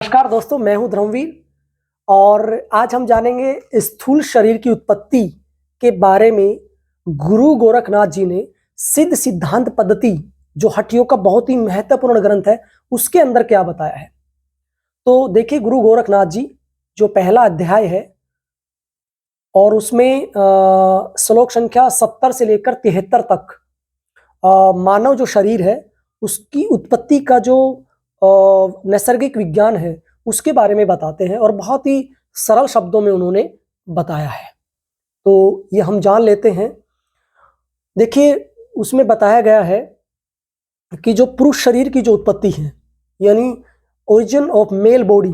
नमस्कार दोस्तों, मैं हूं धर्मवीर और आज हम जानेंगे स्थूल शरीर की उत्पत्ति के बारे में। गुरु गोरखनाथ जी ने सिद्ध सिद्धांत पद्धति, जो हठियों का बहुत ही महत्वपूर्ण ग्रंथ है, उसके अंदर क्या बताया है। तो देखिए, गुरु गोरखनाथ जी जो पहला अध्याय है और उसमें श्लोक संख्या 70 से लेकर 73 तक मानव जो शरीर है उसकी उत्पत्ति का जो नैसर्गिक विज्ञान है उसके बारे में बताते हैं और बहुत ही सरल शब्दों में उन्होंने बताया है। तो ये हम जान लेते हैं। देखिए, उसमें बताया गया है कि जो पुरुष शरीर की जो उत्पत्ति है, यानी ओरिजिन ऑफ मेल बॉडी,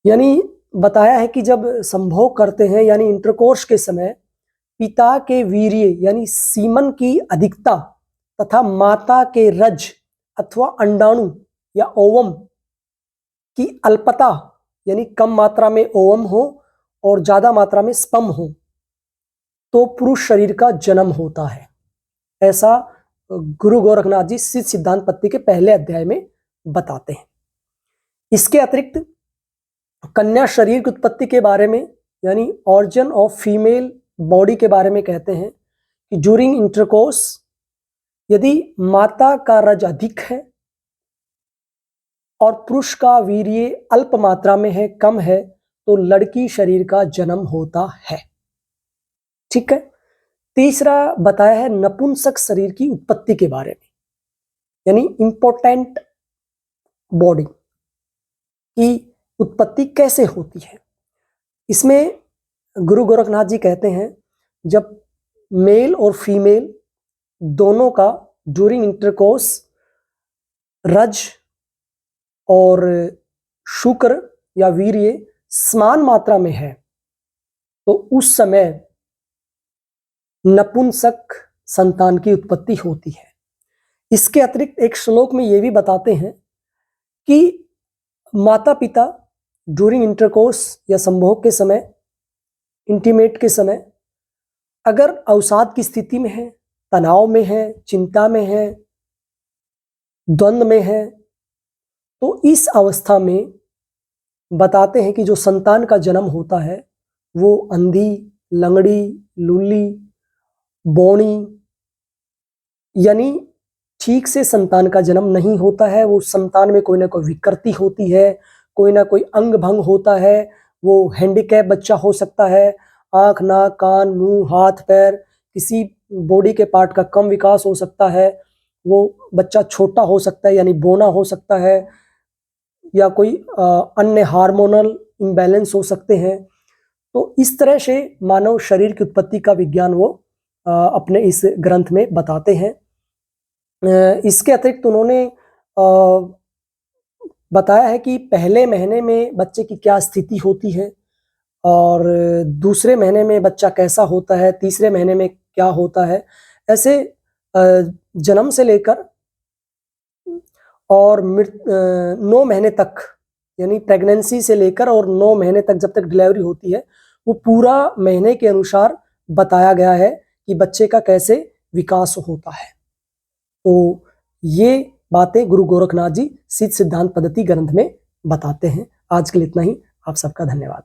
यानी बताया है कि जब संभोग करते हैं यानी इंटरकोर्स के समय पिता के वीर्य यानी सीमन की अधिकता तथा माता के रज अथवा अंडाणु या ओवम की अल्पता, यानी कम मात्रा में ओवम हो और ज्यादा मात्रा में स्पर्म हो, तो पुरुष शरीर का जन्म होता है। ऐसा गुरु गोरखनाथ जी सिद्ध सिद्धांत पद्धति के पहले अध्याय में बताते हैं। इसके अतिरिक्त कन्या शरीर की उत्पत्ति के बारे में, यानी ऑरिजिन ऑफ फीमेल बॉडी के बारे में कहते हैं कि ड्यूरिंग इंटरकोर्स यदि माता का रज अधिक है और पुरुष का वीर्य अल्प मात्रा में है, कम है, तो लड़की शरीर का जन्म होता है। ठीक है। तीसरा बताया है नपुंसक शरीर की उत्पत्ति के बारे में, यानी इंपोर्टेंट बॉडी की उत्पत्ति कैसे होती है। इसमें गुरु गोरखनाथ जी कहते हैं जब मेल और फीमेल दोनों का ड्यूरिंग इंटरकोर्स रज और शुक्र या वीर्य समान मात्रा में है, तो उस समय नपुंसक संतान की उत्पत्ति होती है। इसके अतिरिक्त एक श्लोक में यह भी बताते हैं कि माता पिता ड्यूरिंग इंटरकोर्स या संभोग के समय, इंटीमेट के समय, अगर अवसाद की स्थिति में है, तनाव में है, चिंता में है, द्वंद्व में है, तो इस अवस्था में बताते हैं कि जो संतान का जन्म होता है वो अंधी, लंगड़ी, लूली, बौनी, यानी ठीक से संतान का जन्म नहीं होता है। वो संतान में कोई ना कोई विकृति होती है, कोई ना कोई अंग भंग होता है, वो हैंडीकैप बच्चा हो सकता है, आंख, नाक, कान, मुंह, हाथ, पैर, किसी बॉडी के पार्ट का कम विकास हो सकता है, वो बच्चा छोटा हो सकता है यानी बौना हो सकता है, या कोई अन्य हार्मोनल इम्बैलेंस हो सकते हैं। तो इस तरह से मानव शरीर की उत्पत्ति का विज्ञान वो अपने इस ग्रंथ में बताते हैं। इसके अतिरिक्त उन्होंने बताया है कि पहले महीने में बच्चे की क्या स्थिति होती है और दूसरे महीने में बच्चा कैसा होता है, तीसरे महीने में क्या होता है। ऐसे जन्म से लेकर और 9 महीने तक, यानी प्रेगनेंसी से लेकर और 9 महीने तक जब तक डिलीवरी होती है, वो पूरा महीने के अनुसार बताया गया है कि बच्चे का कैसे विकास होता है। तो ये बातें गुरु गोरखनाथ जी सिद्ध सिद्धांत पद्धति ग्रंथ में बताते हैं। आज के लिए इतना ही। आप सबका धन्यवाद।